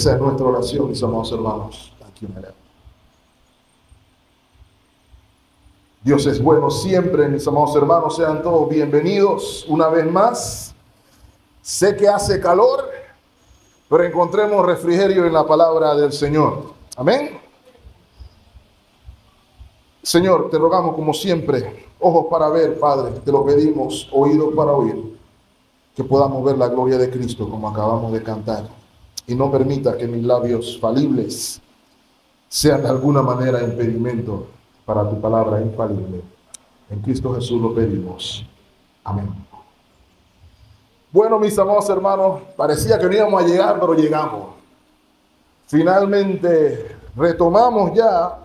Esa es nuestra oración, mis amados hermanos. Aquí en el Dios es bueno siempre, mis amados hermanos. Sean todos bienvenidos una vez más. Sé que hace calor, pero encontremos refrigerio en la palabra del Señor. Amén. Señor, te rogamos como siempre, ojos para ver, Padre, te lo pedimos, oídos para oír, que podamos ver la gloria de Cristo como acabamos de cantar. Y no permita que mis labios falibles sean de alguna manera impedimento para tu palabra infalible. En Cristo Jesús lo pedimos. Amén. Bueno, mis amados hermanos, parecía que no íbamos a llegar, pero llegamos. Finalmente retomamos ya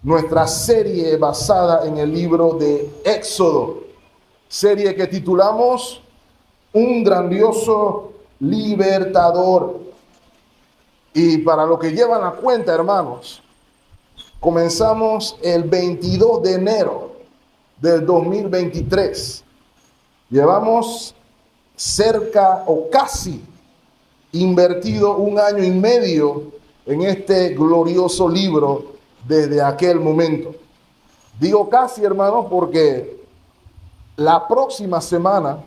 nuestra serie basada en el libro de Éxodo, serie que titulamos Un grandioso libertador. Y para lo que llevan la cuenta, hermanos, comenzamos el 22 de enero del 2023. Llevamos cerca o casi invertido 1 año y medio en este glorioso libro desde aquel momento. Digo casi, hermanos, porque la próxima semana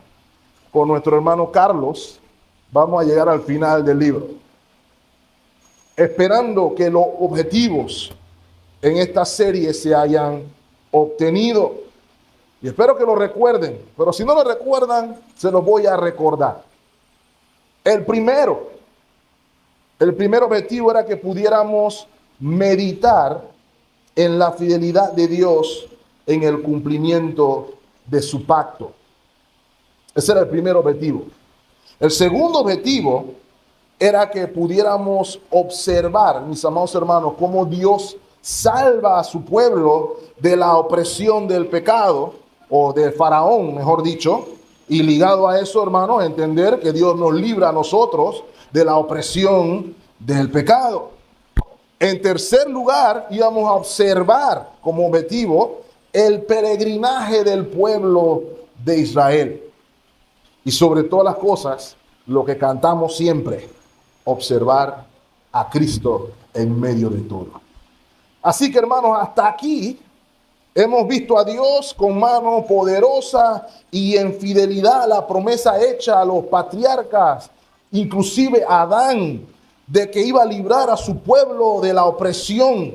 con nuestro hermano Carlos vamos a llegar al final del libro, esperando que los objetivos en esta serie se hayan obtenido. Y espero que lo recuerden, pero si no lo recuerdan, se los voy a recordar. El primer objetivo era que pudiéramos meditar en la fidelidad de Dios en el cumplimiento de su pacto. Ese era el primer objetivo. El segundo objetivo era que pudiéramos observar, mis amados hermanos, cómo Dios salva a su pueblo de la opresión del pecado, o del faraón, mejor dicho, y ligado a eso, hermanos, entender que Dios nos libra a nosotros de la opresión del pecado. En tercer lugar, íbamos a observar como objetivo el peregrinaje del pueblo de Israel. Y sobre todas las cosas, lo que cantamos siempre, observar a Cristo en medio de todo. Así que, hermanos, hasta aquí hemos visto a Dios con mano poderosa y en fidelidad a la promesa hecha a los patriarcas, inclusive a Adán, de que iba a librar a su pueblo de la opresión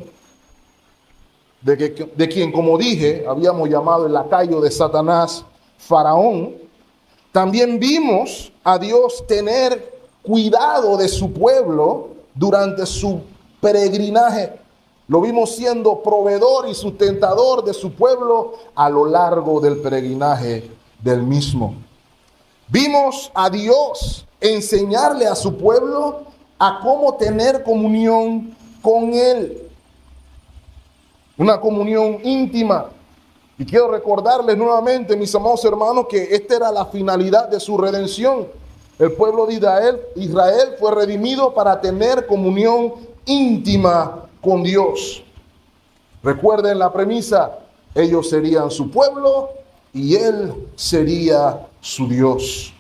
de quien, como dije, habíamos llamado el lacayo de Satanás, Faraón. También vimos a Dios tener cuidado de su pueblo durante su peregrinaje. Lo vimos siendo proveedor y sustentador de su pueblo a lo largo del peregrinaje del mismo. Vimos a Dios enseñarle a su pueblo a cómo tener comunión con Él. Una comunión íntima. Y quiero recordarles nuevamente, mis amados hermanos, que esta era la finalidad de su redención. El pueblo de Israel fue redimido para tener comunión íntima con Dios. Recuerden la premisa: ellos serían su pueblo y Él sería su Dios.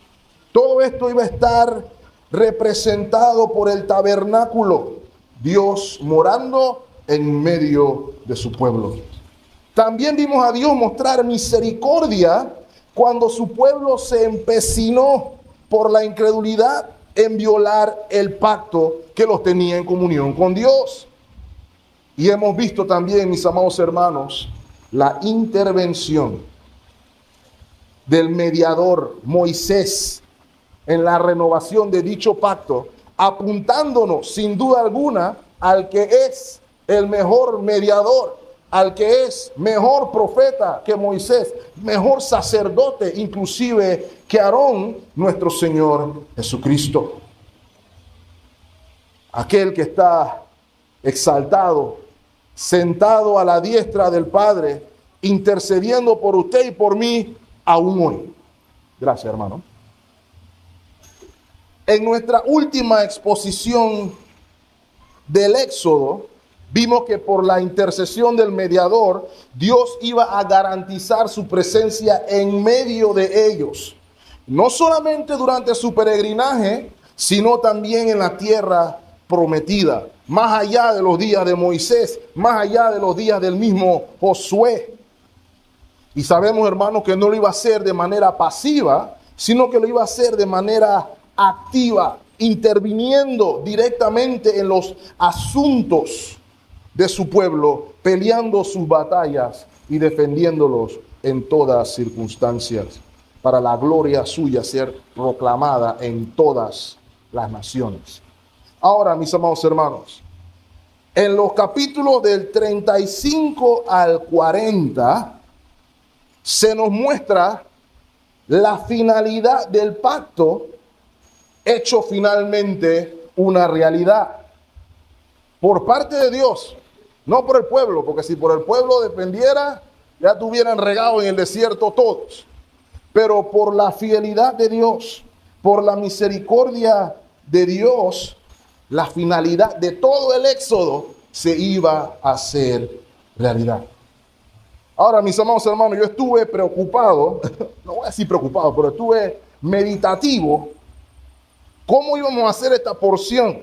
Todo esto iba a estar representado por el tabernáculo, Dios morando en medio de su pueblo. También vimos a Dios mostrar misericordia cuando su pueblo se empecinó por la incredulidad en violar el pacto que los tenía en comunión con Dios. Y hemos visto también, mis amados hermanos, la intervención del mediador Moisés en la renovación de dicho pacto, apuntándonos sin duda alguna al que es el mejor mediador, al que es mejor profeta que Moisés, mejor sacerdote inclusive que Aarón, nuestro Señor Jesucristo. Aquel que está exaltado, sentado a la diestra del Padre, intercediendo por usted y por mí aún hoy. Gracias, hermano. En nuestra última exposición del Éxodo, vimos que por la intercesión del mediador, Dios iba a garantizar su presencia en medio de ellos. No solamente durante su peregrinaje, sino también en la tierra prometida, más allá de los días de Moisés, más allá de los días del mismo Josué. Y sabemos, hermanos, que no lo iba a hacer de manera pasiva, sino que lo iba a hacer de manera activa, interviniendo directamente en los asuntos de su pueblo, peleando sus batallas y defendiéndolos en todas circunstancias, para la gloria suya ser proclamada en todas las naciones. Ahora, mis amados hermanos, en los capítulos del 35 al 40, se nos muestra la finalidad del pacto hecho finalmente una realidad por parte de Dios, no por el pueblo, porque si por el pueblo dependiera, ya tuvieran regado en el desierto todos, pero por la fidelidad de Dios, por la misericordia de Dios, la finalidad de todo el éxodo se iba a hacer realidad. Ahora, mis amados hermanos, yo estuve preocupado, no voy a decir preocupado, pero estuve meditativo, cómo íbamos a hacer esta porción,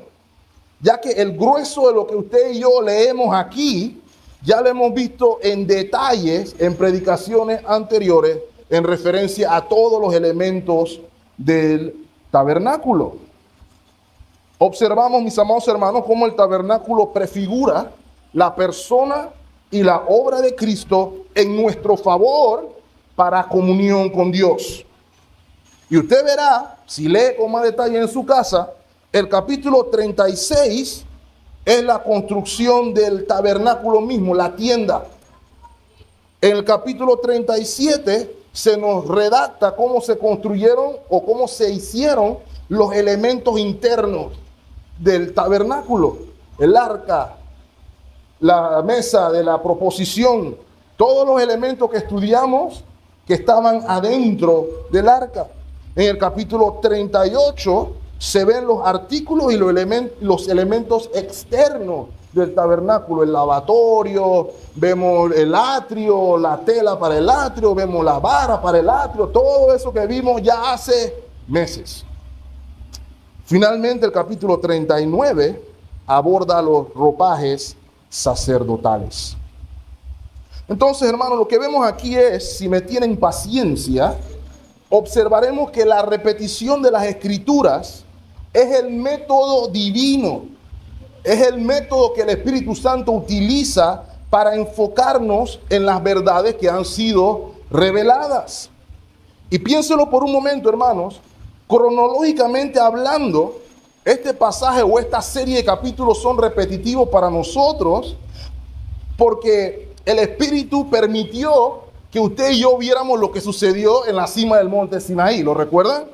ya que el grueso de lo que usted y yo leemos aquí, ya lo hemos visto en detalles en predicaciones anteriores en referencia a todos los elementos del tabernáculo. Observamos, mis amados hermanos, cómo el tabernáculo prefigura la persona y la obra de Cristo en nuestro favor para comunión con Dios. Y usted verá, si lee con más detalle en su casa, el capítulo 36 es la construcción del tabernáculo mismo, la tienda. En el capítulo 37 se nos redacta cómo se construyeron o cómo se hicieron los elementos internos del tabernáculo, el arca, la mesa de la proposición, todos los elementos que estudiamos que estaban adentro del arca. En el capítulo 38 se ven los artículos y los elementos externos del tabernáculo, el lavatorio, vemos el atrio, la tela para el atrio, vemos la vara para el atrio, todo eso que vimos ya hace meses. Finalmente, el capítulo 39 aborda los ropajes sacerdotales. Entonces, hermanos, lo que vemos aquí es, si me tienen paciencia, observaremos que la repetición de las escrituras es el método divino, es el método que el Espíritu Santo utiliza para enfocarnos en las verdades que han sido reveladas. Y piénselo por un momento, hermanos, cronológicamente hablando, este pasaje o esta serie de capítulos son repetitivos para nosotros porque el Espíritu permitió que usted y yo viéramos lo que sucedió en la cima del monte Sinaí, ¿lo recuerdan?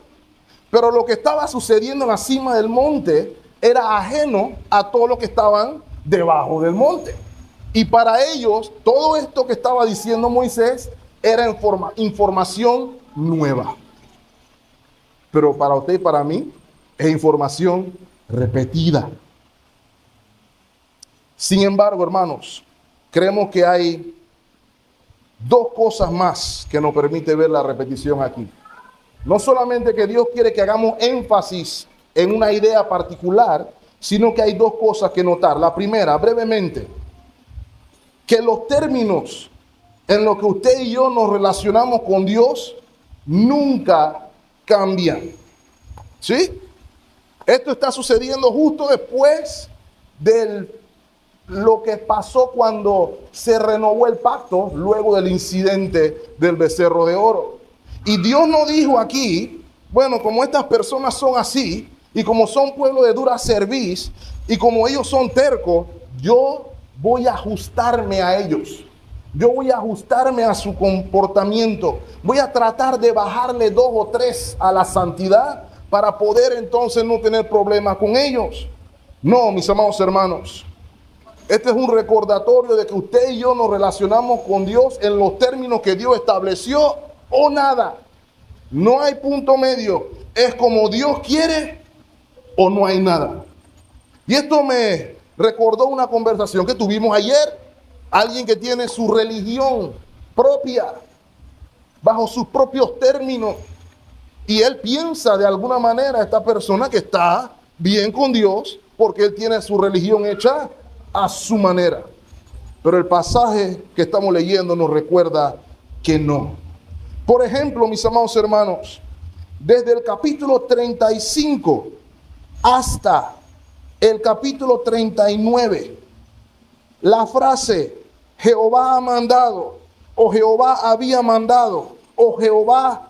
Pero lo que estaba sucediendo en la cima del monte era ajeno a todo lo que estaban debajo del monte. Y para ellos, todo esto que estaba diciendo Moisés era información nueva. Pero para usted y para mí es información repetida. Sin embargo, hermanos, creemos que hay dos cosas más que nos permite ver la repetición aquí. No solamente que Dios quiere que hagamos énfasis en una idea particular, sino que hay dos cosas que notar. La primera, brevemente, que los términos en los que usted y yo nos relacionamos con Dios nunca cambian. ¿Sí? Esto está sucediendo justo después de lo que pasó cuando se renovó el pacto, luego del incidente del becerro de oro. Y Dios no dijo aquí, bueno, como estas personas son así, y como son pueblo de dura cerviz, y como ellos son tercos, yo voy a ajustarme a ellos. Yo voy a ajustarme a su comportamiento. Voy a tratar de bajarle 2 o 3 a la santidad para poder entonces no tener problemas con ellos. No, mis amados hermanos. Este es un recordatorio de que usted y yo nos relacionamos con Dios en los términos que Dios estableció o nada. No hay punto medio. Es como Dios quiere o no hay nada. Y esto me recordó una conversación que tuvimos ayer. Alguien que tiene su religión propia, bajo sus propios términos. Y él piensa de alguna manera, esta persona que está bien con Dios, porque él tiene su religión hecha a su manera. Pero el pasaje que estamos leyendo nos recuerda que no. Por ejemplo, mis amados hermanos, desde el capítulo 35 hasta el capítulo 39, la frase Jehová ha mandado, o Jehová había mandado, o Jehová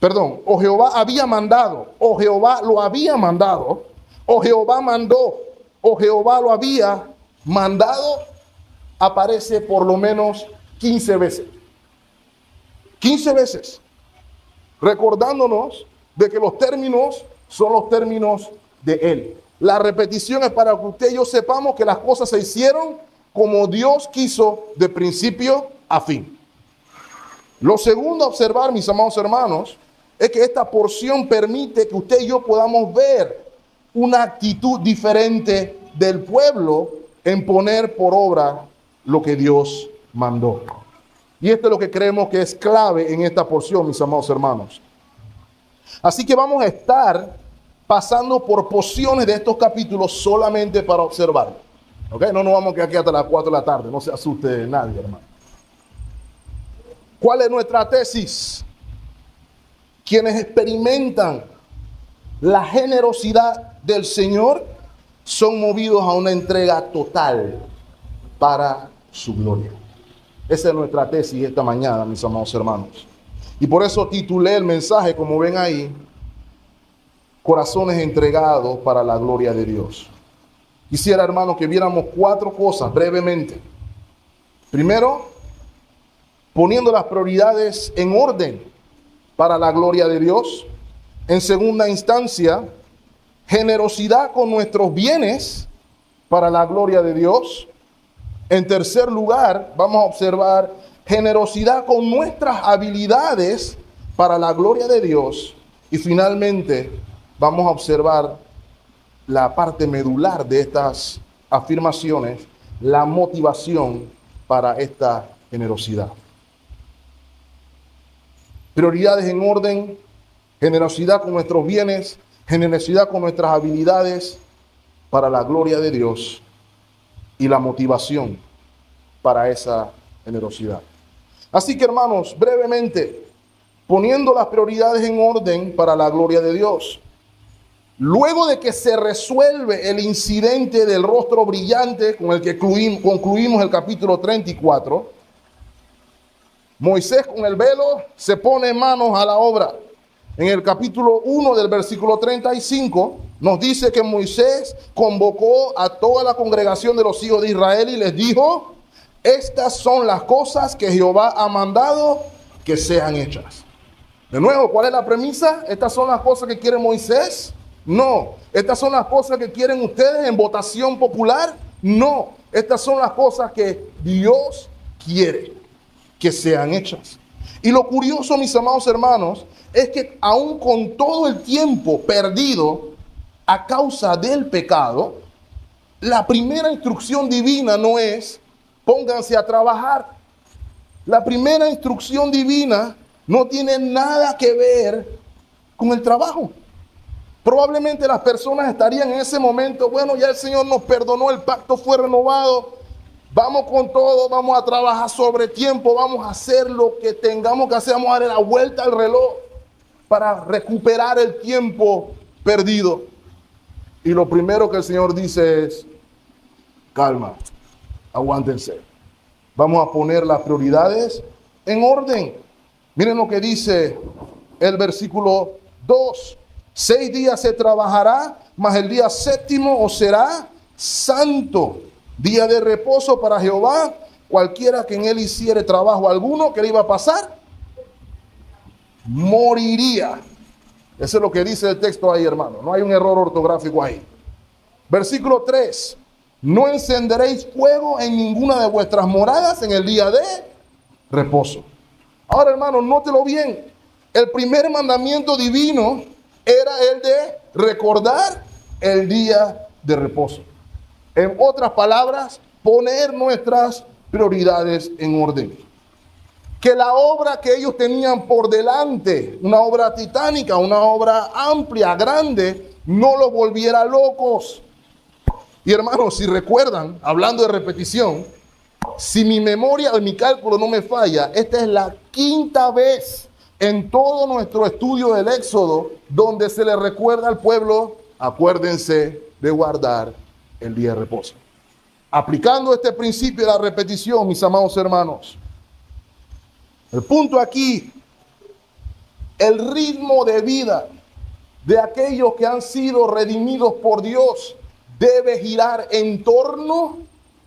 había mandado, o Jehová lo había mandado, o Jehová mandó, o Jehová lo había mandado, aparece por lo menos 15 veces. 15 veces. Recordándonos de que los términos son los términos de Él. La repetición es para que usted y yo sepamos que las cosas se hicieron como Dios quiso de principio a fin. Lo segundo a observar, mis amados hermanos, es que esta porción permite que usted y yo podamos ver una actitud diferente del pueblo en poner por obra lo que Dios mandó. Y esto es lo que creemos que es clave en esta porción, mis amados hermanos. Así que vamos a estar pasando por porciones de estos capítulos solamente para observar. ¿Ok? No nos vamos a quedar aquí hasta las 4 de la tarde. No se asuste nadie, hermano. ¿Cuál es nuestra tesis? Quienes experimentan la generosidad del Señor son movidos a una entrega total para su gloria. Esa es nuestra tesis esta mañana, mis amados hermanos. Y por eso titulé el mensaje, como ven ahí, Corazones entregados para la gloria de Dios. Quisiera, hermanos, que viéramos 4 cosas brevemente. Primero, poniendo las prioridades en orden para la gloria de Dios. En segunda instancia, generosidad con nuestros bienes para la gloria de Dios. En tercer lugar, vamos a observar generosidad con nuestras habilidades para la gloria de Dios. Y finalmente, vamos a observar la parte medular de estas afirmaciones, la motivación para esta generosidad. Prioridades en orden, generosidad con nuestros bienes, generosidad con nuestras habilidades para la gloria de Dios y la motivación para esa generosidad. Así que, hermanos, brevemente, poniendo las prioridades en orden para la gloria de Dios. Luego de que se resuelve el incidente del rostro brillante con el que concluimos el capítulo 34, Moisés con el velo se pone manos a la obra. En el capítulo 1 del versículo 35 nos dice que Moisés convocó a toda la congregación de los hijos de Israel y les dijo: estas son las cosas que Jehová ha mandado que sean hechas. De nuevo, ¿cuál es la premisa? ¿Estas son las cosas que quiere Moisés? No. ¿Estas son las cosas que quieren ustedes en votación popular? No. Estas son las cosas que Dios quiere que sean hechas. Y lo curioso, mis amados hermanos, es que aún con todo el tiempo perdido a causa del pecado, la primera instrucción divina no es pónganse a trabajar. La primera instrucción divina no tiene nada que ver con el trabajo. Probablemente las personas estarían en ese momento, bueno, ya el Señor nos perdonó, el pacto fue renovado, vamos con todo, vamos a trabajar sobre tiempo, vamos a hacer lo que tengamos que hacer, vamos a darle la vuelta al reloj para recuperar el tiempo perdido. Y lo primero que el Señor dice es: calma, aguántense. Vamos a poner las prioridades en orden. Miren lo que dice el versículo 2. 6 días se trabajará, mas el día séptimo os será santo, día de reposo para Jehová. Cualquiera que en él hiciere trabajo alguno, ¿qué le iba a pasar? Moriría. Eso es lo que dice el texto ahí, hermano. No hay un error ortográfico ahí. Versículo 3. No encenderéis fuego en ninguna de vuestras moradas en el día de reposo. Ahora, hermano, nótelo bien. El primer mandamiento divino era el de recordar el día de reposo. En otras palabras, poner nuestras prioridades en orden. Que la obra que ellos tenían por delante, una obra titánica, una obra amplia, grande, no los volviera locos. Y hermanos, si recuerdan, hablando de repetición, si mi memoria o mi cálculo no me falla, esta es la quinta vez en todo nuestro estudio del Éxodo donde se le recuerda al pueblo: acuérdense de guardar el día de reposo. Aplicando este principio de la repetición, mis amados hermanos, el punto aquí, el ritmo de vida de aquellos que han sido redimidos por Dios debe girar en torno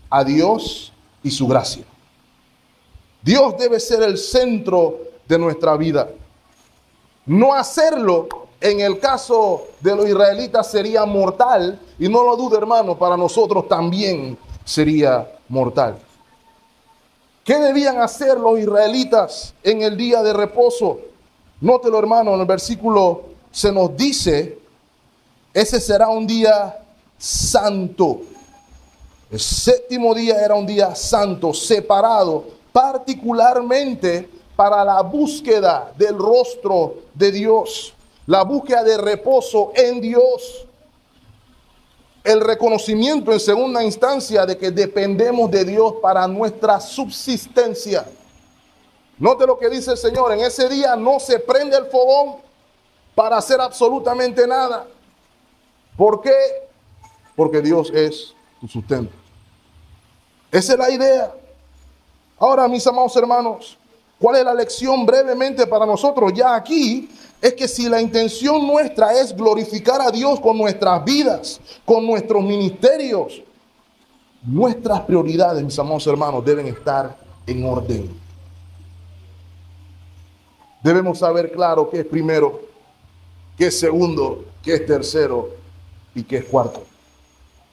a Dios y su gracia. Dios debe ser el centro de nuestra vida. No hacerlo, en el caso de los israelitas, sería mortal, y no lo dude, hermano, para nosotros también sería mortal. ¿Qué debían hacer los israelitas en el día de reposo? Nótelo, hermano, en el versículo se nos dice: ese será un día santo. El séptimo día era un día santo, separado particularmente para la búsqueda del rostro de Dios, la búsqueda de reposo en Dios, el reconocimiento en segunda instancia de que dependemos de Dios para nuestra subsistencia. Note lo que dice el Señor: en ese día no se prende el fogón para hacer absolutamente nada. ¿Por qué? Porque Dios es tu sustento. Esa es la idea. Ahora, mis amados hermanos, ¿cuál es la lección brevemente para nosotros ya aquí? Es que si la intención nuestra es glorificar a Dios con nuestras vidas, con nuestros ministerios, nuestras prioridades, mis amados hermanos, deben estar en orden. Debemos saber claro qué es primero, qué es segundo, qué es tercero y qué es cuarto.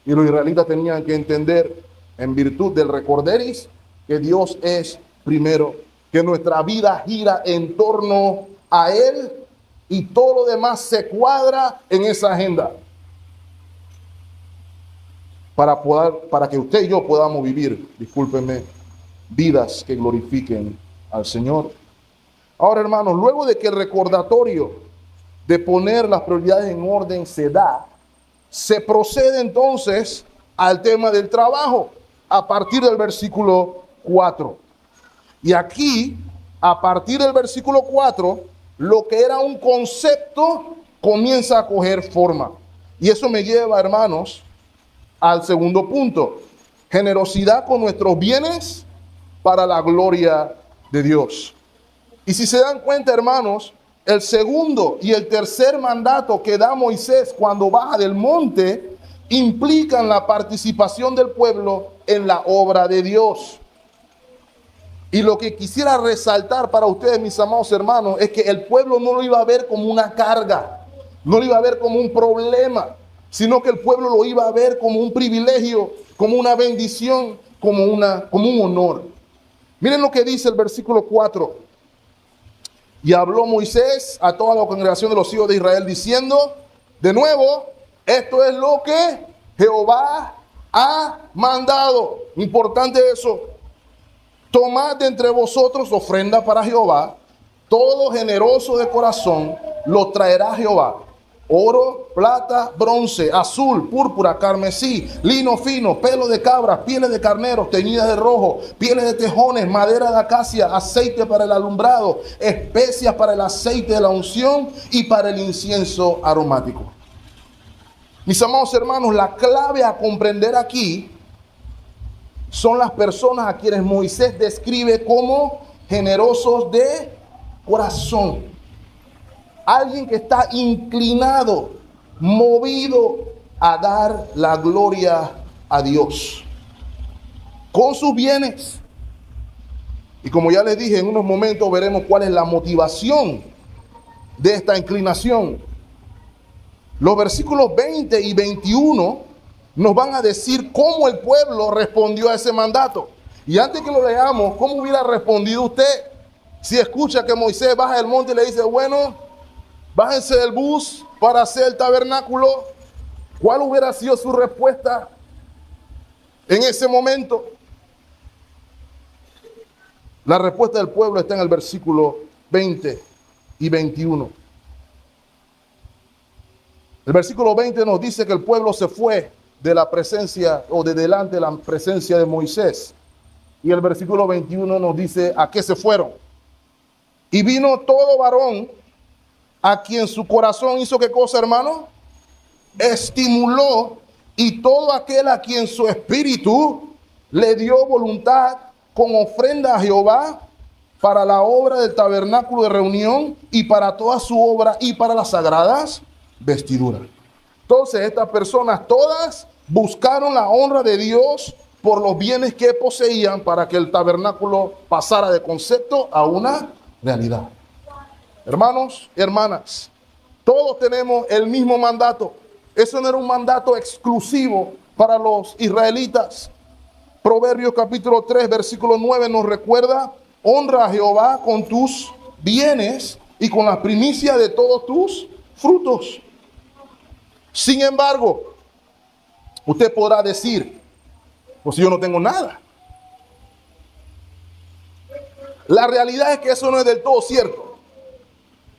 Y los israelitas tenían que entender, en virtud del recorderis, que Dios es primero, que nuestra vida gira en torno a Él y todo lo demás se cuadra en esa agenda. Para que usted y yo podamos vivir, discúlpenme, vidas que glorifiquen al Señor. Ahora, hermanos, luego de que el recordatorio de poner las prioridades en orden se da, se procede entonces al tema del trabajo a partir del versículo 4. Y aquí, a partir del versículo 4, lo que era un concepto comienza a coger forma. Y eso me lleva, hermanos, al segundo punto: generosidad con nuestros bienes para la gloria de Dios. Y si se dan cuenta, hermanos, el segundo y el tercer mandato que da Moisés cuando baja del monte implican la participación del pueblo en la obra de Dios. Y lo que quisiera resaltar para ustedes, mis amados hermanos, es que el pueblo no lo iba a ver como una carga, no lo iba a ver como un problema, sino que el pueblo lo iba a ver como un privilegio, como una bendición, como un honor. Miren lo que dice el versículo 4. Y habló Moisés a toda la congregación de los hijos de Israel diciendo, de nuevo, esto es lo que Jehová ha mandado. Importante eso. Tomad de entre vosotros ofrenda para Jehová, todo generoso de corazón lo traerá Jehová. Oro, plata, bronce, azul, púrpura, carmesí, lino fino, pelo de cabra, pieles de carneros teñidas de rojo, pieles de tejones, madera de acacia, aceite para el alumbrado, especias para el aceite de la unción y para el incienso aromático. Mis amados hermanos, la clave a comprender aquí son las personas a quienes Moisés describe como generosos de corazón. Alguien que está inclinado, movido a dar la gloria a Dios con sus bienes. Y como ya les dije, en unos momentos veremos cuál es la motivación de esta inclinación. Los versículos 20 y 21 nos van a decir cómo el pueblo respondió a ese mandato. Y antes que lo leamos, ¿cómo hubiera respondido usted si escucha que Moisés baja del monte y le dice, bueno, bájense del bus para hacer el tabernáculo? ¿Cuál hubiera sido su respuesta en ese momento? La respuesta del pueblo está en el versículo 20 y 21. El versículo 20 nos dice que el pueblo se fue de la presencia o de delante de la presencia de Moisés. Y el versículo 21 nos dice a qué se fueron. Y vino todo varón a quien su corazón hizo qué cosa, hermano, estimuló, y todo aquel a quien su espíritu le dio voluntad con ofrenda a Jehová para la obra del tabernáculo de reunión y para toda su obra y para las sagradas vestiduras. Entonces estas personas todas buscaron la honra de Dios por los bienes que poseían para que el tabernáculo pasara de concepto a una realidad. Hermanos y hermanas, todos tenemos el mismo mandato. Eso no era un mandato exclusivo para los israelitas. Proverbios capítulo 3, versículo 9 nos recuerda: honra a Jehová con tus bienes y con la primicia de todos tus frutos. Sin embargo, usted podrá decir, pues yo no tengo nada. La realidad es que eso no es del todo cierto.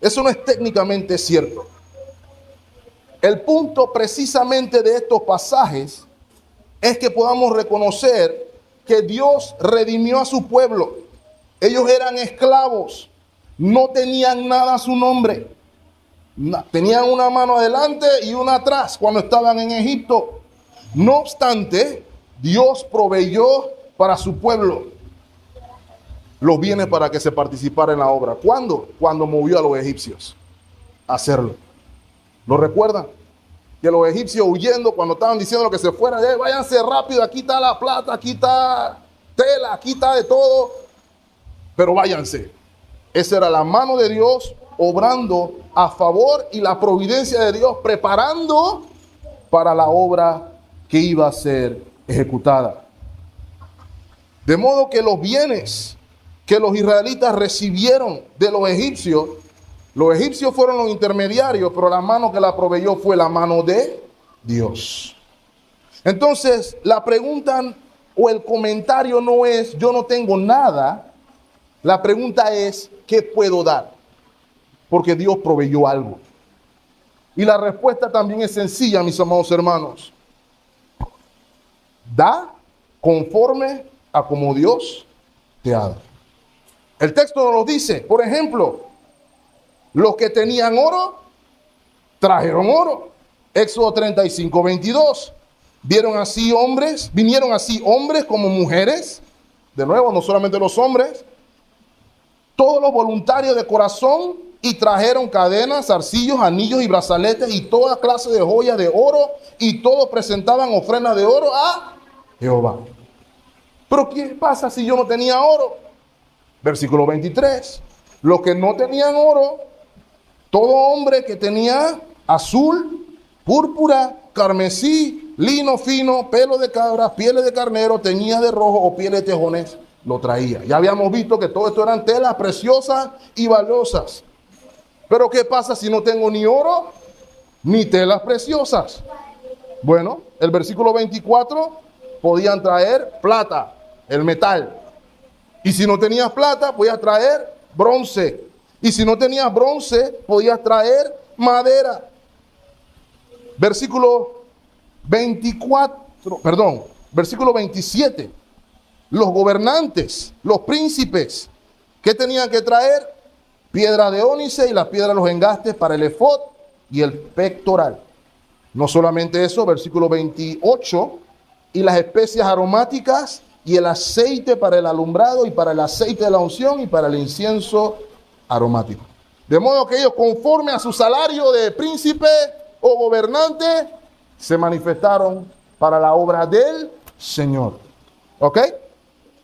Eso no es técnicamente cierto. El punto precisamente de estos pasajes es que podamos reconocer que Dios redimió a su pueblo. Ellos eran esclavos, no tenían nada a su nombre. Tenían una mano adelante y una atrás cuando estaban en Egipto. No obstante, Dios proveyó para su pueblo los bienes para que se participara en la obra. ¿Cuándo? Cuando movió a los egipcios a hacerlo. ¿Lo recuerdan? Que los egipcios huyendo cuando estaban diciendo que se fueran, váyanse rápido, aquí está la plata, aquí está tela, aquí está de todo, pero váyanse. Esa era la mano de Dios obrando a favor y la providencia de Dios preparando para la obra que iba a ser ejecutada. De modo que los bienes que los israelitas recibieron de los egipcios fueron los intermediarios, pero la mano que la proveyó fue la mano de Dios. Entonces, la pregunta o el comentario no es yo no tengo nada. La pregunta es ¿qué puedo dar? Porque Dios proveyó algo. Y la respuesta también es sencilla, mis amados hermanos. Da conforme a como Dios te ha dado. El texto nos lo dice. Por ejemplo, los que tenían oro, trajeron oro. Éxodo 35, 22. Vinieron así hombres como mujeres. De nuevo, no solamente los hombres. Todos los voluntarios de corazón, y trajeron cadenas, zarcillos, anillos y brazaletes y toda clase de joyas de oro, y todos presentaban ofrendas de oro a Jehová. Pero ¿qué pasa si yo no tenía oro? Versículo 23. Los que no tenían oro, todo hombre que tenía azul, púrpura, carmesí, lino fino, pelo de cabra, pieles de carnero, teñidas de rojo o pieles de tejones, lo traía. Ya habíamos visto que todo esto eran telas preciosas y valiosas. Pero ¿qué pasa si no tengo ni oro ni telas preciosas? Bueno, el versículo 24, podían traer plata, el metal. Y si no tenías plata, podías traer bronce. Y si no tenías bronce, podías traer madera. Versículo 27. Los gobernantes, los príncipes, ¿qué tenían que traer? Piedra de ónice y la piedra de los engastes para el efod y el pectoral. No solamente eso, versículo 28, y las especias aromáticas y el aceite para el alumbrado y para el aceite de la unción y para el incienso aromático. De modo que ellos, conforme a su salario de príncipe o gobernante, se manifestaron para la obra del Señor. ¿Ok?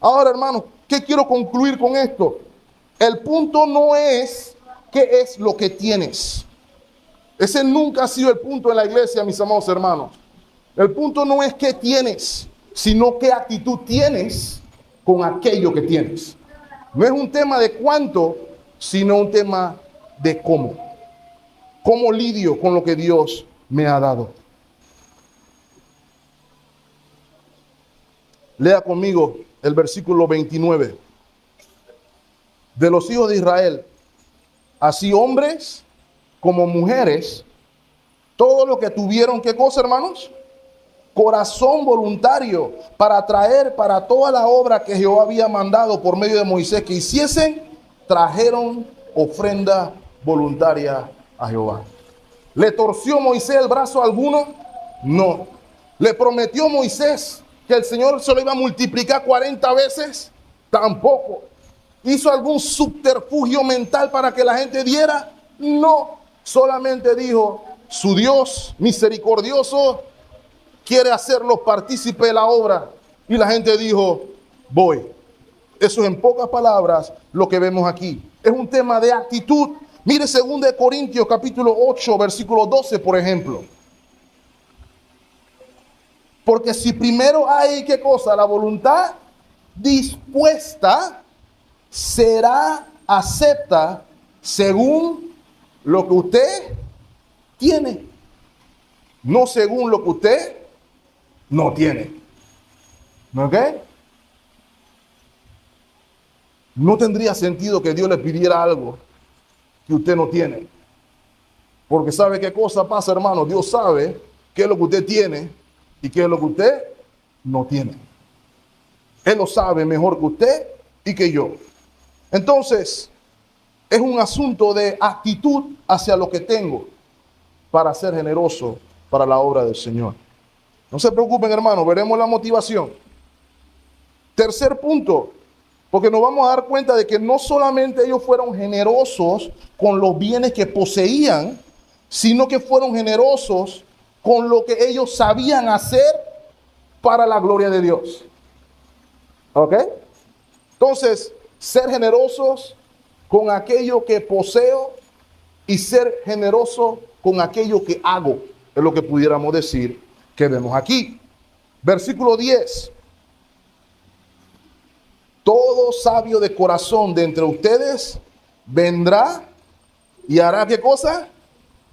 Ahora, hermanos, ¿qué quiero concluir con esto? El punto no es qué es lo que tienes. Ese nunca ha sido el punto en la iglesia, mis amados hermanos. El punto no es qué tienes, sino qué actitud tienes con aquello que tienes. No es un tema de cuánto, sino un tema de cómo. ¿Cómo lidio con lo que Dios me ha dado? Lea conmigo el versículo 29. De los hijos de Israel, así hombres como mujeres, Todo lo que tuvieron, ¿qué cosa, hermanos? Corazón voluntario para traer para toda la obra que Jehová había mandado por medio de Moisés que hiciesen, trajeron ofrenda voluntaria a Jehová. ¿Le torció Moisés el brazo a alguno? No. ¿Le prometió Moisés que el Señor se lo iba a multiplicar 40 veces? Tampoco. ¿Hizo algún subterfugio mental para que la gente diera? No. Solamente dijo, su Dios misericordioso quiere hacerlos partícipe de la obra. Y la gente dijo, voy. Eso es en pocas palabras lo que vemos aquí. Es un tema de actitud. Mire 2 Corintios capítulo 8, versículo 12, por ejemplo. Porque si primero hay, ¿qué cosa? La voluntad dispuesta será acepta según lo que usted tiene. No según lo que usted no tiene. ¿Ok? No tendría sentido que Dios le pidiera algo que usted no tiene. Porque ¿sabe qué cosa pasa, hermano? Dios sabe qué es lo que usted tiene y qué es lo que usted no tiene. Él lo sabe mejor que usted y que yo. Entonces, es un asunto de actitud hacia lo que tengo para ser generoso para la obra del Señor. No se preocupen, hermano, veremos la motivación. Tercer punto, porque nos vamos a dar cuenta de que no solamente ellos fueron generosos con los bienes que poseían, sino que fueron generosos con lo que ellos sabían hacer para la gloria de Dios. ¿Ok? Entonces, ser generosos con aquello que poseo y ser generoso con aquello que hago, es lo que pudiéramos decir que vemos aquí. Versículo 10. Todo sabio de corazón de entre ustedes vendrá y hará ¿qué cosa?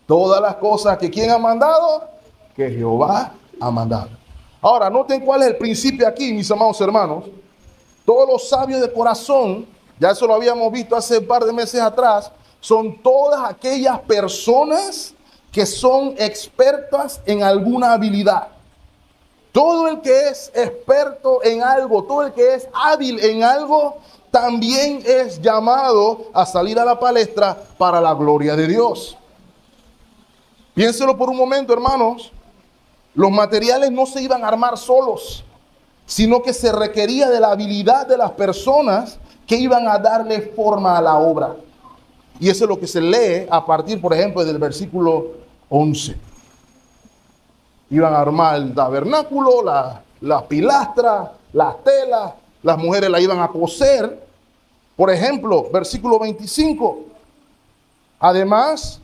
Todas las cosas que ¿quién ha mandado? Que Jehová ha mandado. Ahora, noten cuál es el principio aquí, mis amados hermanos. Todos los sabios de corazón, ya eso lo habíamos visto hace un par de meses atrás, son todas aquellas personas que son expertas en alguna habilidad. Todo el que es experto en algo, todo el que es hábil en algo, también es llamado a salir a la palestra para la gloria de Dios. Piénselo por un momento, hermanos. Los materiales no se iban a armar solos, sino que se requería de la habilidad de las personas que iban a darle forma a la obra. Y eso es lo que se lee a partir, por ejemplo, del versículo 11. Iban a armar el tabernáculo, las pilastras, las telas, las mujeres la iban a coser. Por ejemplo, versículo 25. Además,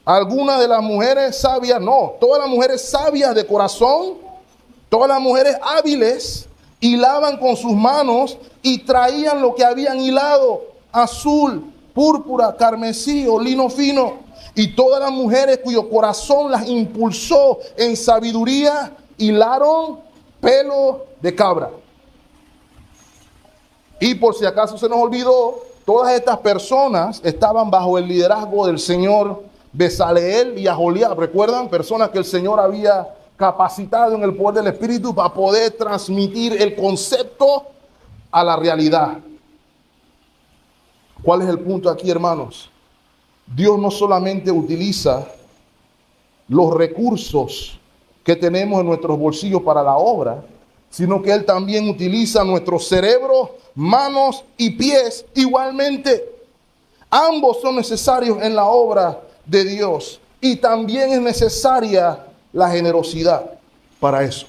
algunas de las mujeres sabias, no, todas las mujeres sabias de corazón, todas las mujeres hábiles, hilaban con sus manos y traían lo que habían hilado, azul, púrpura, carmesí o lino fino. Y todas las mujeres cuyo corazón las impulsó en sabiduría, hilaron pelo de cabra. Y por si acaso se nos olvidó, todas estas personas estaban bajo el liderazgo del señor Bezaleel y Aholiab. ¿Recuerdan? Personas que el Señor había capacitado en el poder del Espíritu para poder transmitir el concepto a la realidad. ¿Cuál es el punto aquí, hermanos? Dios no solamente utiliza los recursos que tenemos en nuestros bolsillos para la obra, sino que Él también utiliza nuestros cerebros, manos y pies igualmente. Ambos son necesarios en la obra de Dios y también es necesaria la generosidad para eso.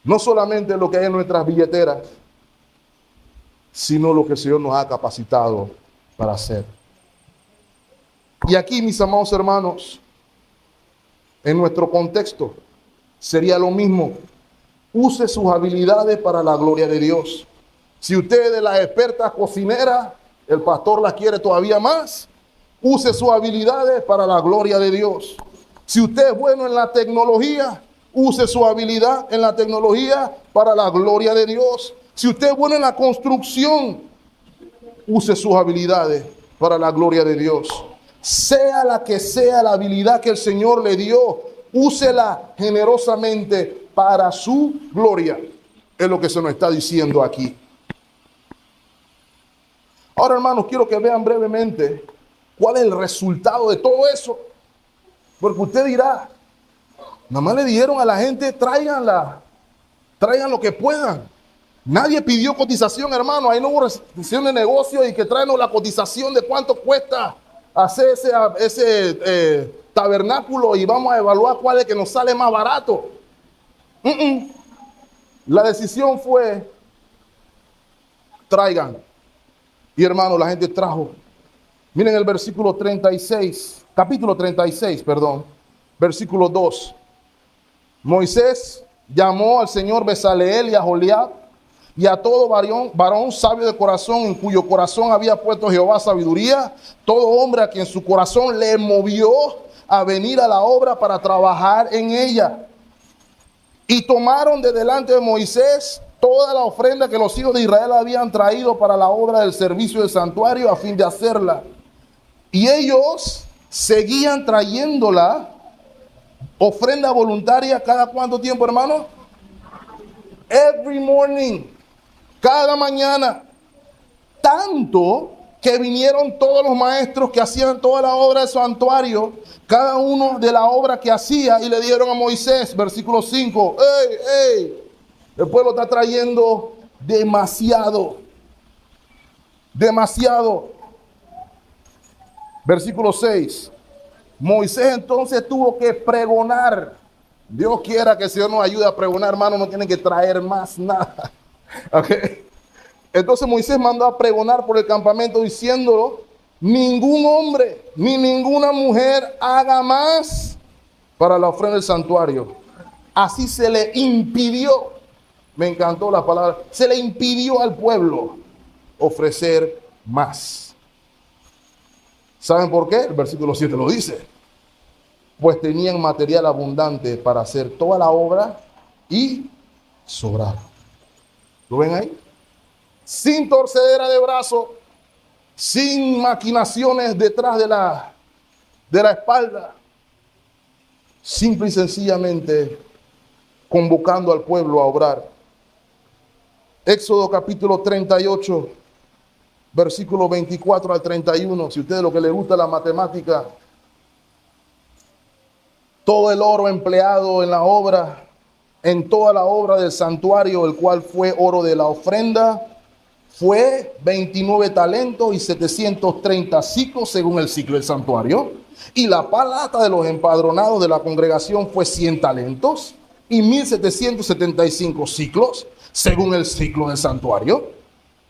No solamente lo que hay en nuestras billeteras, sino lo que el Señor nos ha capacitado para hacer. Y aquí, mis amados hermanos, en nuestro contexto, sería lo mismo. Use sus habilidades para la gloria de Dios. Si usted es de las expertas cocineras, el pastor las quiere todavía más. Use sus habilidades para la gloria de Dios. Si usted es bueno en la tecnología, use su habilidad en la tecnología para la gloria de Dios. Si usted es bueno en la construcción, use sus habilidades para la gloria de Dios. sea la que sea la habilidad que el Señor le dio, úsela generosamente para su gloria. Es lo que se nos está diciendo aquí. Ahora, hermanos, quiero que vean brevemente cuál es el resultado de todo eso. Porque usted dirá, nada más le dijeron a la gente, traigan lo que puedan. Nadie pidió cotización, hermano. Ahí no hubo restricción de negocio y que tráenos la cotización de cuánto cuesta hacer ese tabernáculo y vamos a evaluar cuál es el que nos sale más barato. La decisión fue, traigan. Y hermano, la gente trajo. Miren el versículo 36, capítulo 36, perdón, versículo 2. Moisés llamó al Señor Bezaleel y a Joliab y a todo varón sabio de corazón, en cuyo corazón había puesto Jehová sabiduría, todo hombre a quien su corazón le movió a venir a la obra para trabajar en ella. Y tomaron de delante de Moisés toda la ofrenda que los hijos de Israel habían traído para la obra del servicio del santuario a fin de hacerla. Y ellos seguían trayéndola, ofrenda voluntaria, ¿cada cuánto tiempo, hermano? Every morning, cada mañana. Tanto que vinieron todos los maestros que hacían toda la obra del santuario, cada uno de la obra que hacía, y le dijeron a Moisés, versículo 5, ¡Ey! El pueblo está trayendo demasiado. Versículo 6. Moisés entonces tuvo que pregonar. Dios quiera que el Señor nos ayude a pregonar, hermano, no tienen que traer más nada. Okay. Entonces Moisés mandó a pregonar por el campamento diciéndolo, ningún hombre ni ninguna mujer haga más para la ofrenda del santuario. Así se le impidió, me encantó la palabra, se le impidió al pueblo ofrecer más. ¿Saben por qué? El versículo 7 lo dice. Pues tenían material abundante para hacer toda la obra y sobrar. ¿Lo ven ahí? Sin torcedera de brazo, sin maquinaciones detrás de la espalda, simple y sencillamente convocando al pueblo a obrar. Éxodo capítulo 38, versículo 24 al 31, si a ustedes lo que les gusta la matemática, todo el oro empleado en la obra, en toda la obra del santuario, el cual fue oro de la ofrenda, fue 29 talentos y 730 ciclos según el ciclo del santuario. Y la plata de los empadronados de la congregación fue 100 talentos y 1775 ciclos según el ciclo del santuario.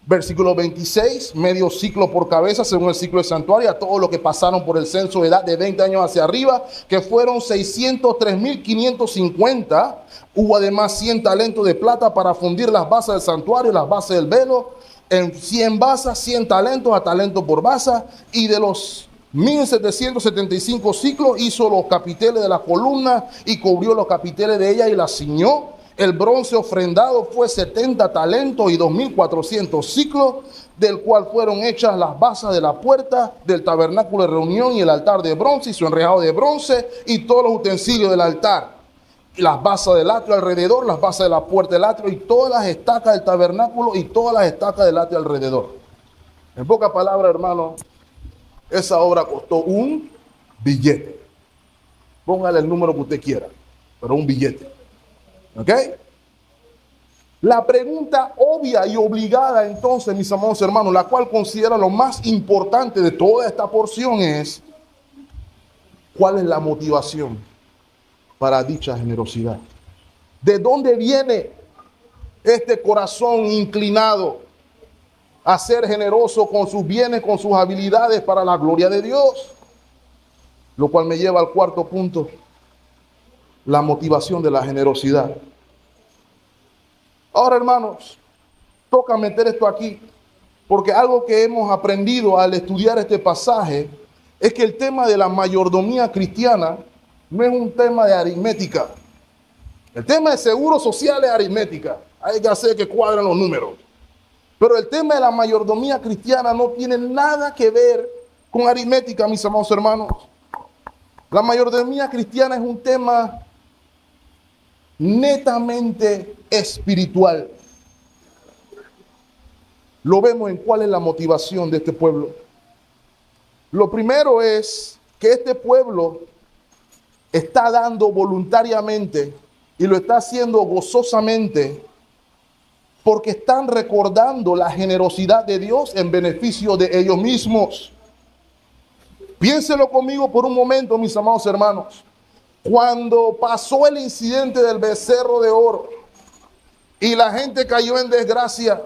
Versículo 26, medio ciclo por cabeza según el ciclo del santuario, a todos los que pasaron por el censo de edad de 20 años hacia arriba, que fueron 603.550. Hubo además 100 talentos de plata para fundir las basas del santuario, las bases del velo, en 100 basas, 100 talentos a talento por basa, y de los 1775 ciclos hizo los capiteles de la columna y cubrió los capiteles de ella y la ciñó. El bronce ofrendado fue 70 talentos y 2.400 ciclos, del cual fueron hechas las basas de la puerta del tabernáculo de reunión y el altar de bronce y su enrejado de bronce y todos los utensilios del altar. Las basas del atrio alrededor, las basas de la puerta del atrio y todas las estacas del tabernáculo y todas las estacas del atrio alrededor. En pocas palabras, hermano, esa obra costó un billete. Póngale el número que usted quiera, pero un billete. ¿Ok? La pregunta obvia y obligada entonces, mis amados hermanos, la cual considera lo más importante de toda esta porción es, ¿cuál es la motivación para dicha generosidad? ¿De dónde viene este corazón inclinado a ser generoso con sus bienes, con sus habilidades para la gloria de Dios? Lo cual me lleva al cuarto punto. La motivación de la generosidad. Ahora, hermanos, toca meter esto aquí, porque algo que hemos aprendido al estudiar este pasaje es que el tema de la mayordomía cristiana no es un tema de aritmética. El tema de seguro social es aritmética. Hay que hacer que cuadren los números. Pero el tema de la mayordomía cristiana no tiene nada que ver con aritmética, mis amados hermanos. La mayordomía cristiana es un tema netamente espiritual. Lo vemos en cuál es la motivación de este pueblo. Lo primero es que este pueblo está dando voluntariamente y lo está haciendo gozosamente porque están recordando la generosidad de Dios en beneficio de ellos mismos. Piénselo conmigo por un momento, mis amados hermanos. Cuando pasó el incidente del becerro de oro y la gente cayó en desgracia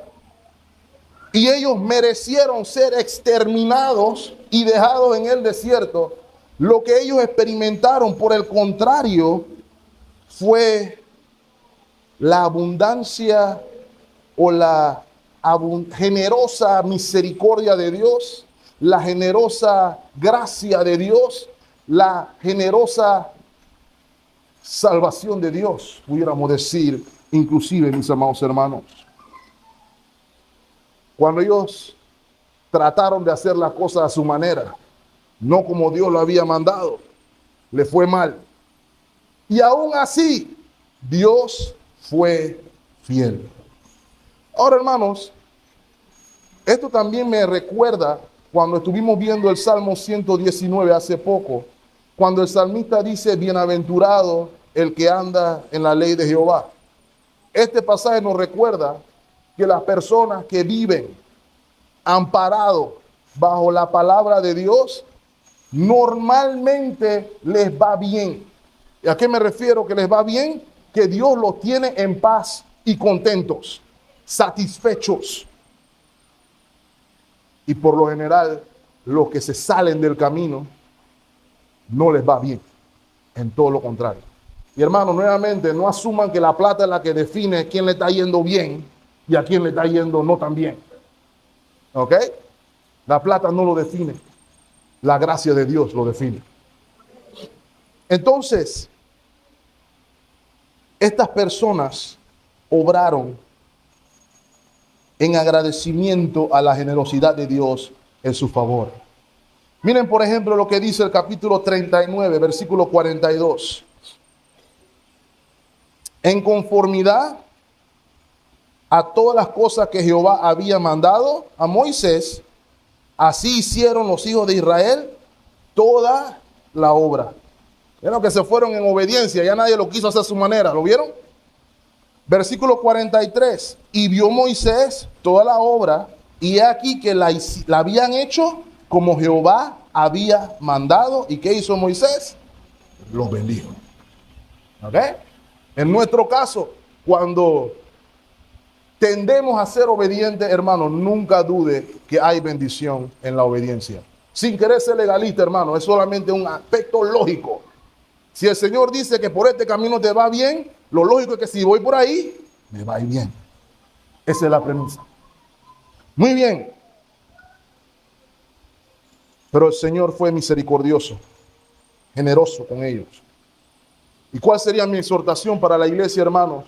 y ellos merecieron ser exterminados y dejados en el desierto, lo que ellos experimentaron, por el contrario, fue la abundancia o la generosa misericordia de Dios, la generosa gracia de Dios, la generosa salvación de Dios, pudiéramos decir, inclusive, mis amados hermanos. Cuando ellos trataron de hacer las cosas a su manera, no como Dios lo había mandado, le fue mal. Y aún así, Dios fue fiel. Ahora, hermanos, esto también me recuerda cuando estuvimos viendo el Salmo 119 hace poco, cuando el salmista dice, bienaventurado el que anda en la ley de Jehová. Este pasaje nos recuerda que las personas que viven amparados bajo la palabra de Dios, normalmente les va bien. ¿Y a qué me refiero que les va bien? Que Dios los tiene en paz y contentos, satisfechos. Y por lo general, los que se salen del camino, no les va bien. En todo lo contrario. Y hermanos, nuevamente, no asuman que la plata es la que define quién le está yendo bien y a quién le está yendo no tan bien. ¿Ok? La plata no lo define. La gracia de Dios lo define. Entonces, estas personas obraron en agradecimiento a la generosidad de Dios en su favor. Miren, por ejemplo, lo que dice el capítulo 39, versículo 42. En conformidad a todas las cosas que Jehová había mandado a Moisés, así hicieron los hijos de Israel toda la obra. Vieron que se fueron en obediencia, ya nadie lo quiso hacer a su manera, ¿lo vieron? Versículo 43, y vio Moisés toda la obra, y he aquí que la habían hecho como Jehová había mandado. ¿Y qué hizo Moisés? Los bendijo. ¿Ok? En nuestro caso, cuando tendemos a ser obedientes, hermano, nunca dude que hay bendición en la obediencia. Sin querer ser legalista, hermano, es solamente un aspecto lógico. Si el Señor dice que por este camino te va bien, lo lógico es que si voy por ahí, me va a ir bien. Esa es la premisa. Muy bien. Pero el Señor fue misericordioso, generoso con ellos. ¿Y cuál sería mi exhortación para la iglesia, hermanos?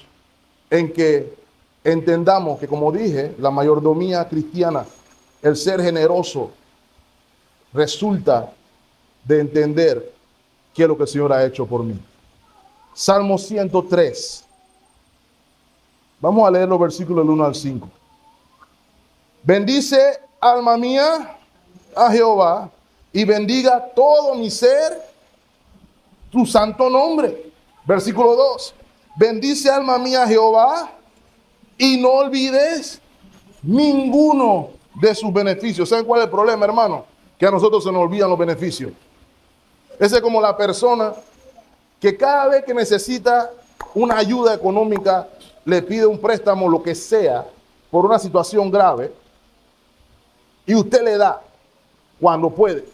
En que entendamos que, como dije, la mayordomía cristiana, el ser generoso, resulta de entender qué es lo que el Señor ha hecho por mí. Salmo 103. Vamos a leer los versículos del 1 al 5. Bendice, alma mía, a Jehová, y bendiga todo mi ser tu santo nombre. Versículo 2. Bendice, alma mía, a Jehová, y no olvides ninguno de sus beneficios. ¿Saben cuál es el problema, hermano? Que a nosotros se nos olvidan los beneficios. Ese es como la persona que cada vez que necesita una ayuda económica, le pide un préstamo, lo que sea, por una situación grave, y usted le da cuando puede.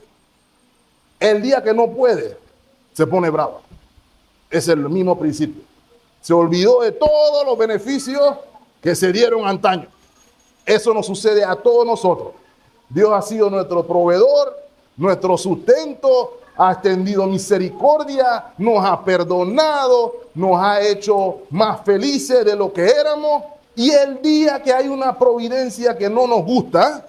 El día que no puede, se pone bravo. Es el mismo principio. Se olvidó de todos los beneficios que se dieron antaño. Eso nos sucede a todos nosotros. Dios ha sido nuestro proveedor, nuestro sustento, ha extendido misericordia, nos ha perdonado, nos ha hecho más felices de lo que éramos. Y el día que hay una providencia que no nos gusta,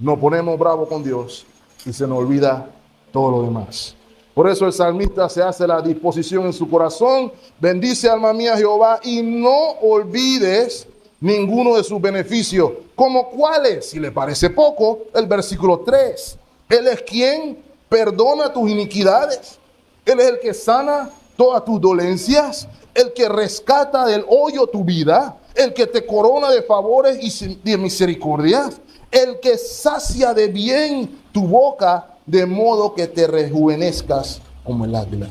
nos ponemos bravos con Dios y se nos olvida todo lo demás. Por eso el salmista se hace la disposición en su corazón. Bendice, alma mía, Jehová, y no olvides ninguno de sus beneficios. ¿Como cuáles? Si le parece poco, el versículo 3. Él es quien perdona tus iniquidades. Él es el que sana todas tus dolencias. El que rescata del hoyo tu vida. El que te corona de favores y de misericordias. El que sacia de bien tu boca, de modo que te rejuvenezcas como el águila.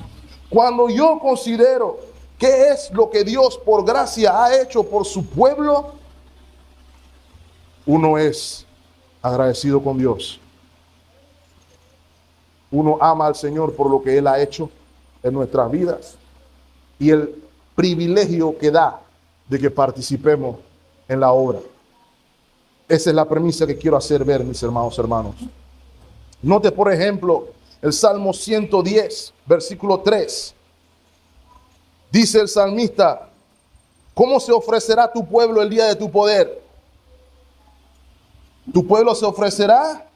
Cuando yo considero qué es lo que Dios por gracia ha hecho por su pueblo, uno es agradecido con Dios. Uno ama al Señor por lo que Él ha hecho en nuestras vidas y el privilegio que da de que participemos en la obra. Esa es la premisa que quiero hacer ver, mis hermanos. Note, por ejemplo, el Salmo 110, versículo 3. Dice el salmista: ¿cómo se ofrecerá tu pueblo el día de tu poder? Tu pueblo se ofrecerá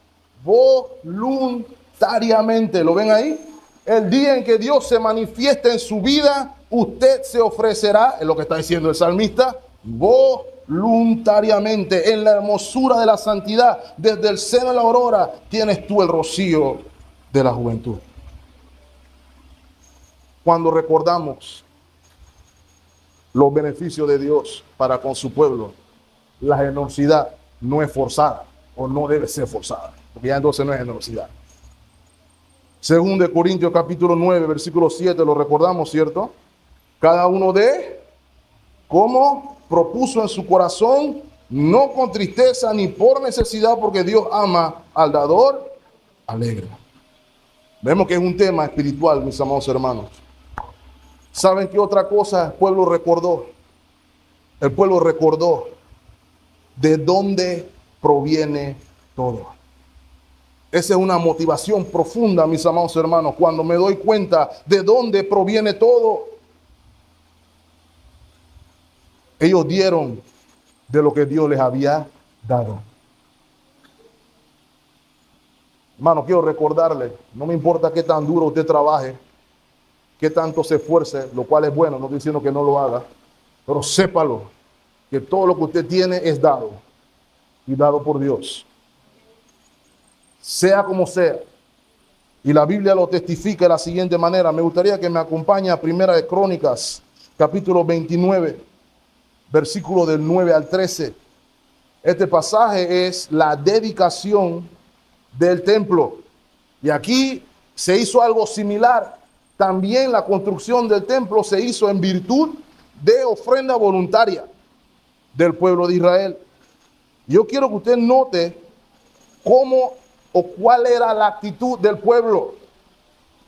voluntariamente. ¿Lo ven ahí? El día en que Dios se manifieste en su vida, usted se ofrecerá, es lo que está diciendo el salmista, voluntariamente, en la hermosura de la santidad. Desde el seno de la aurora tienes tú el rocío de la juventud. Cuando recordamos los beneficios de Dios para con su pueblo, la generosidad no es forzada, o no debe ser forzada, porque ya entonces no es generosidad. Según de Corintios capítulo 9, versículo 7, lo recordamos, ¿cierto? Cada uno de como propuso en su corazón, no con tristeza ni por necesidad, porque Dios ama al dador alegre. Vemos que es un tema espiritual, mis amados hermanos. ¿Saben qué otra cosa el pueblo recordó? El pueblo recordó de dónde proviene todo. Esa es una motivación profunda, mis amados hermanos, cuando me doy cuenta de dónde proviene todo. Ellos dieron de lo que Dios les había dado. Hermano, quiero recordarle, no me importa qué tan duro usted trabaje, qué tanto se esfuerce, lo cual es bueno, no estoy diciendo que no lo haga, pero sépalo, que todo lo que usted tiene es dado, y dado por Dios. Sea como sea. Y la Biblia lo testifica de la siguiente manera. Me gustaría que me acompañe a Primera de Crónicas, capítulo 29, versículo del 9 al 13. Este pasaje es la dedicación del templo. Y aquí se hizo algo similar. También la construcción del templo se hizo en virtud de ofrenda voluntaria del pueblo de Israel. Yo quiero que usted note cómo o cuál era la actitud del pueblo.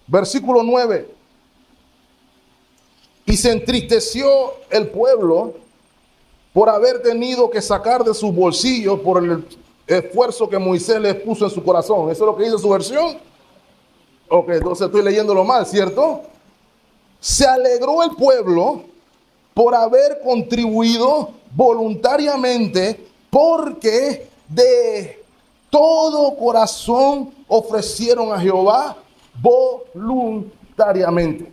Versículo 9. Y se entristeció el pueblo por haber tenido que sacar de sus bolsillos por el esfuerzo que Moisés les puso en su corazón. ¿Eso es lo que dice su versión? Ok, entonces estoy leyéndolo mal, ¿cierto? Se alegró el pueblo por haber contribuido voluntariamente, porque de todo corazón ofrecieron a Jehová voluntariamente.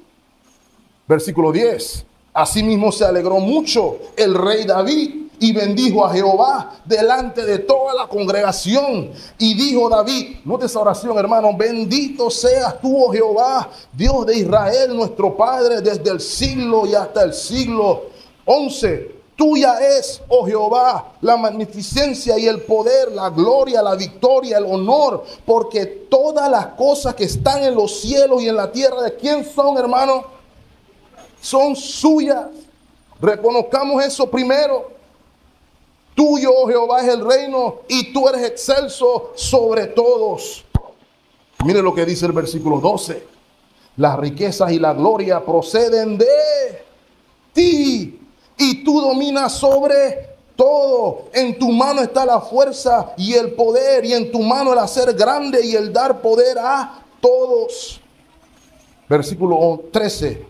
Versículo 10. Asimismo se alegró mucho el rey David y bendijo a Jehová delante de toda la congregación. Y dijo David, note esa oración, hermano: bendito seas tú, oh Jehová, Dios de Israel, nuestro Padre, desde el siglo y hasta el siglo. 11. Tuya es, oh Jehová, la magnificencia y el poder, la gloria, la victoria, el honor, porque todas las cosas que están en los cielos y en la tierra, ¿de quién son, hermano? Son suyas. Reconozcamos eso primero. Tuyo, oh Jehová, es el reino y tú eres excelso sobre todos. Mire lo que dice el versículo 12. Las riquezas y la gloria proceden de ti, y tú dominas sobre todo. En tu mano está la fuerza y el poder, y en tu mano el hacer grande y el dar poder a todos. Versículo 13.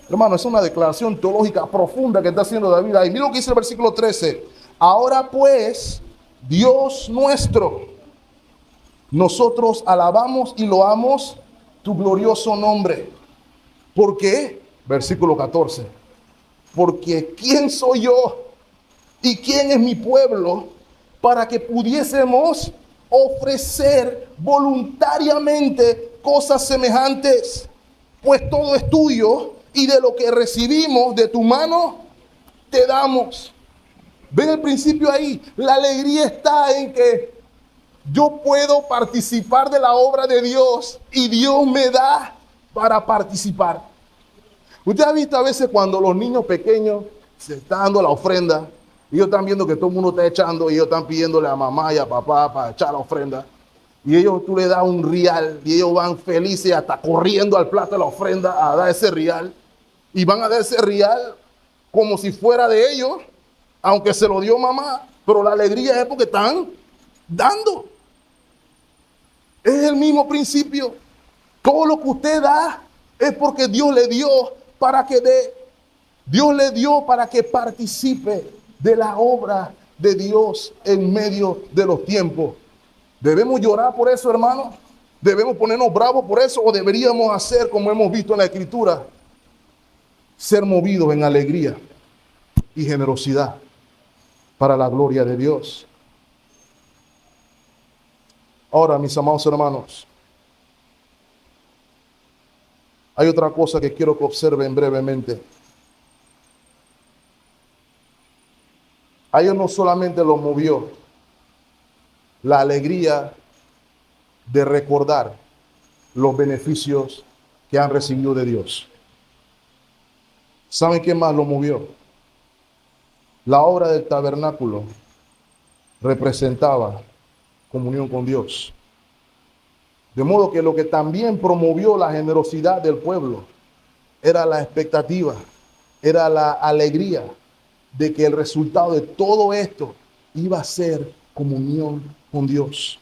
Hermano, es una declaración teológica profunda que está haciendo David ahí. Mira lo que dice el versículo 13. Ahora pues, Dios nuestro, Nosotros alabamos y loamos tu glorioso nombre. ¿Por qué? Versículo 14. Porque ¿quién soy yo y quién es mi pueblo para que pudiésemos ofrecer voluntariamente cosas semejantes? Pues todo es tuyo y de lo que recibimos de tu mano te damos. ¿Ven el principio ahí? La alegría está en que yo puedo participar de la obra de Dios y Dios me da para participar. Usted ha visto a veces cuando los niños pequeños se están dando la ofrenda y ellos están viendo que todo el mundo está echando y ellos están pidiéndole a mamá y a papá para echar la ofrenda. Y ellos, tú le das un real y ellos van felices hasta corriendo al plato de la ofrenda a dar ese real. Y van a dar ese real como si fuera de ellos, aunque se lo dio mamá. Pero la alegría es porque están dando. Es el mismo principio. Todo lo que usted da es porque Dios le dio para que dé. Dios le dio para que participe de la obra de Dios en medio de los tiempos. ¿Debemos llorar por eso, hermano? ¿Debemos ponernos bravos por eso? ¿O deberíamos hacer como hemos visto en la Escritura? Ser movidos en alegría y generosidad para la gloria de Dios. Ahora, mis amados hermanos, hay otra cosa que quiero que observen brevemente. A ellos no solamente los movió la alegría de recordar los beneficios que han recibido de Dios. ¿Saben qué más lo movió? La obra del tabernáculo representaba comunión con Dios. De modo que lo que también promovió la generosidad del pueblo era la expectativa, era la alegría de que el resultado de todo esto iba a ser comunión con Dios.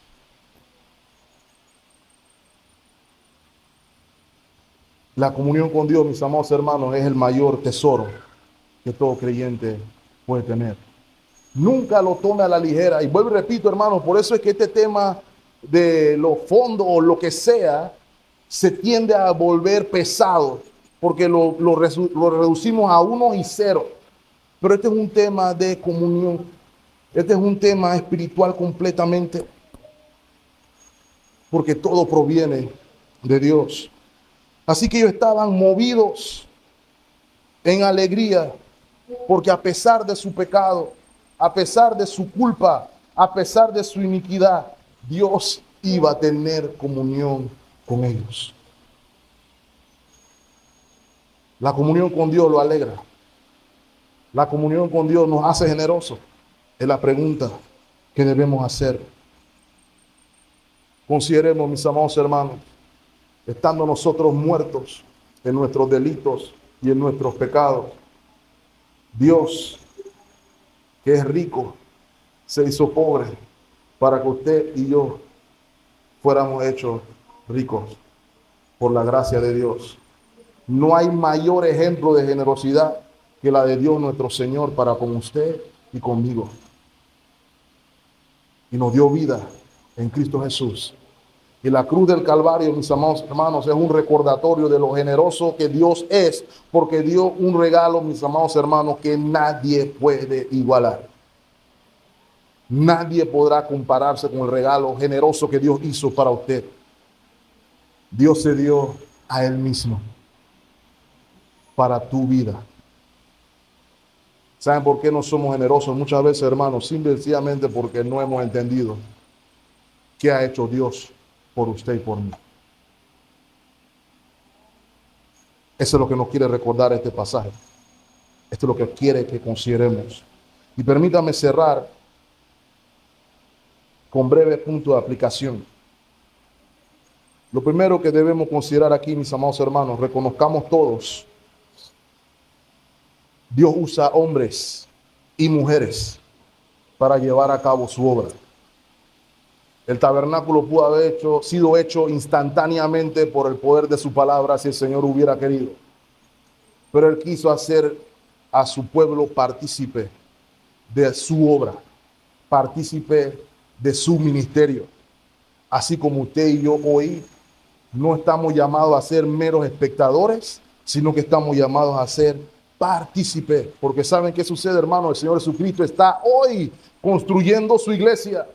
La comunión con Dios, mis amados hermanos, es el mayor tesoro que todo creyente puede tener. Nunca lo tome a la ligera. Y vuelvo y repito, hermanos, por eso es que este tema de los fondos o lo que sea se tiende a volver pesado, porque lo reducimos a 1 y 0. Pero este es un tema de comunión. Este es un tema espiritual completamente, porque todo proviene de Dios. Así que ellos estaban movidos en alegría, porque a pesar de su pecado, a pesar de su culpa, a pesar de su iniquidad, Dios iba a tener comunión con ellos. La comunión con Dios lo alegra. La comunión con Dios nos hace generosos. Es la pregunta que debemos hacer. Consideremos, mis amados hermanos, estando nosotros muertos en nuestros delitos y en nuestros pecados, Dios, que es rico, se hizo pobre para que usted y yo fuéramos hechos ricos por la gracia de Dios. No hay mayor ejemplo de generosidad que la de Dios nuestro Señor para con usted y conmigo. Y nos dio vida en Cristo Jesús. Y la cruz del Calvario, mis amados hermanos, es un recordatorio de lo generoso que Dios es, porque dio un regalo, mis amados hermanos, que nadie puede igualar. Nadie podrá compararse con el regalo generoso que Dios hizo para usted. Dios se dio a Él mismo para tu vida. ¿Saben por qué no somos generosos muchas veces, hermanos? Simplemente porque no hemos entendido qué ha hecho Dios por usted y por mí. Eso es lo que nos quiere recordar este pasaje. Esto es lo que quiere que consideremos. Y permítame cerrar con breve punto de aplicación. Lo primero que debemos considerar aquí, mis amados hermanos, reconozcamos todos, Dios usa hombres y mujeres para llevar a cabo su obra. El tabernáculo pudo haber sido hecho instantáneamente por el poder de su palabra si el Señor hubiera querido. Pero Él quiso hacer a su pueblo partícipe de su obra, partícipe de su ministerio. así como usted y yo hoy no estamos llamados a ser meros espectadores, sino que estamos llamados a ser partícipes. Porque ¿saben qué sucede, hermano? El Señor Jesucristo está hoy construyendo su iglesia,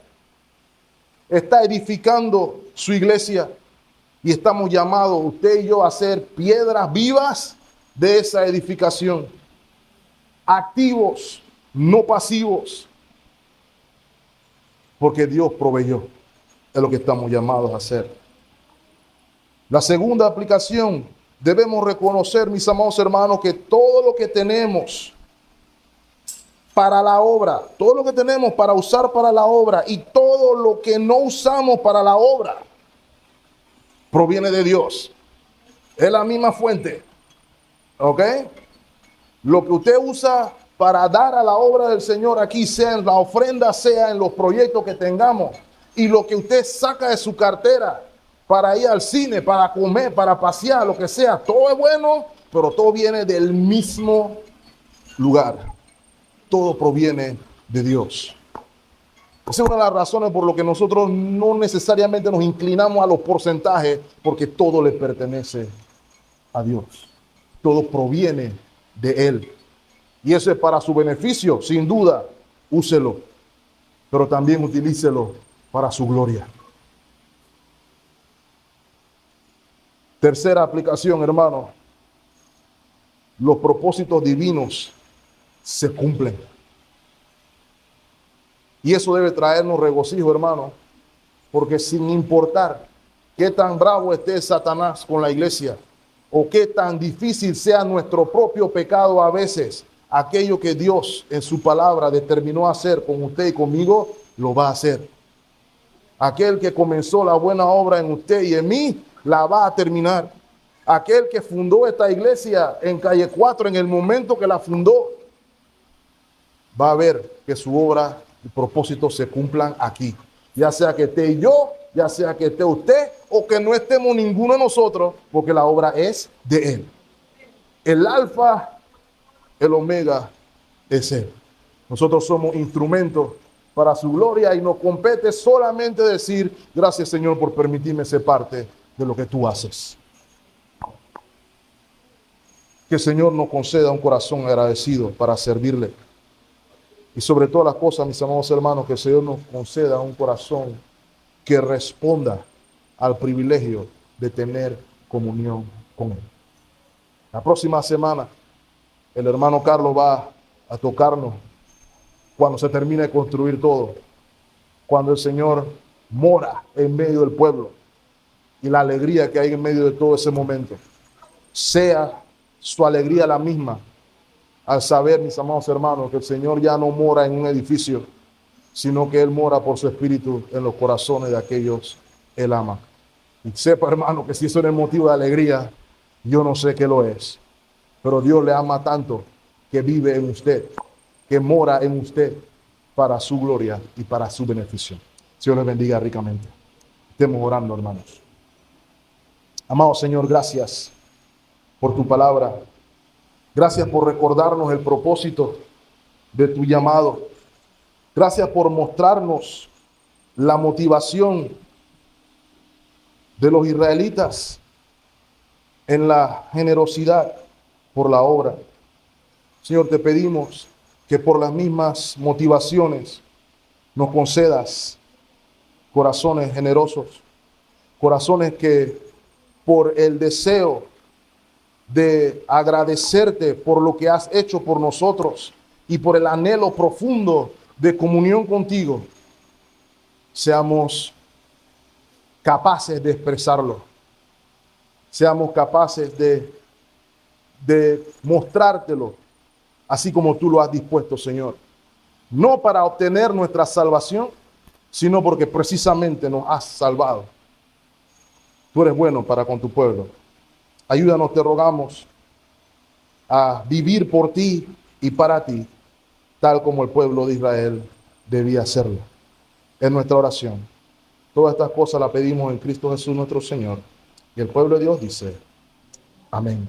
está edificando su iglesia, y estamos llamados, usted y yo, a ser piedras vivas de esa edificación, activos, no pasivos, porque Dios proveyó. Es lo que estamos llamados a hacer. La segunda aplicación, debemos reconocer, mis amados hermanos, que todo lo que tenemos para la obra, todo lo que tenemos para usar para la obra y todo lo que no usamos para la obra, proviene de Dios. Es la misma fuente. ¿Ok? Lo que usted usa para dar a la obra del Señor aquí, sea en la ofrenda, sea en los proyectos que tengamos, y lo que usted saca de su cartera para ir al cine, para comer, para pasear, lo que sea, todo es bueno, pero todo viene del mismo lugar. Todo proviene de Dios. Esa es una de las razones por lo que nosotros no necesariamente nos inclinamos a los porcentajes, porque todo le pertenece a Dios. Todo proviene de Él. Y eso es para su beneficio, sin duda, úselo, pero también utilícelo para su gloria. Tercera aplicación, hermano. Los propósitos divinos se cumplen. Y eso debe traernos regocijo, hermano, porque sin importar qué tan bravo esté Satanás con la iglesia, o qué tan difícil sea nuestro propio pecado a veces, aquello que Dios en su palabra determinó hacer con usted y conmigo, lo va a hacer. Aquel que comenzó la buena obra en usted y en mí, la va a terminar. Aquel que fundó esta iglesia en Calle 4, en el momento que la fundó, va a ver que su obra y propósitos se cumplan aquí. Ya sea que esté yo, ya sea que esté usted, o que no estemos ninguno de nosotros, porque la obra es de Él. El alfa, el omega es Él. Nosotros somos instrumentos para su gloria y nos compete solamente decir, gracias Señor por permitirme ser parte de lo que tú haces. Que el Señor nos conceda un corazón agradecido para servirle. Y sobre todas las cosas, mis amados hermanos, que el Señor nos conceda un corazón que responda al privilegio de tener comunión con Él. La próxima semana, el hermano Carlos va a tocarnos cuando se termine de construir todo, cuando el Señor mora en medio del pueblo y la alegría que hay en medio de todo ese momento, sea su alegría la misma al saber, mis amados hermanos, que el Señor ya no mora en un edificio, sino que Él mora por su Espíritu en los corazones de aquellos que Él ama. Y sepa, hermano, que si eso no es motivo de alegría, yo no sé qué lo es. Pero Dios le ama tanto que vive en usted, que mora en usted para su gloria y para su beneficio. Dios les bendiga ricamente. Estemos orando, hermanos. Amado Señor, gracias por tu palabra. Gracias por recordarnos el propósito de tu llamado. Gracias por mostrarnos la motivación de los israelitas en la generosidad por la obra. Señor, te pedimos que por las mismas motivaciones nos concedas corazones generosos, corazones que por el deseo de agradecerte por lo que has hecho por nosotros y por el anhelo profundo de comunión contigo, seamos capaces de expresarlo, seamos capaces de mostrártelo, así como tú lo has dispuesto, Señor. No para obtener nuestra salvación, sino porque precisamente nos has salvado. Tú eres bueno para con tu pueblo. Ayúdanos, te rogamos, a vivir por ti y para ti, tal como el pueblo de Israel debía hacerlo. Es nuestra oración. Todas estas cosas las pedimos en Cristo Jesús nuestro Señor. Y el pueblo de Dios dice, amén.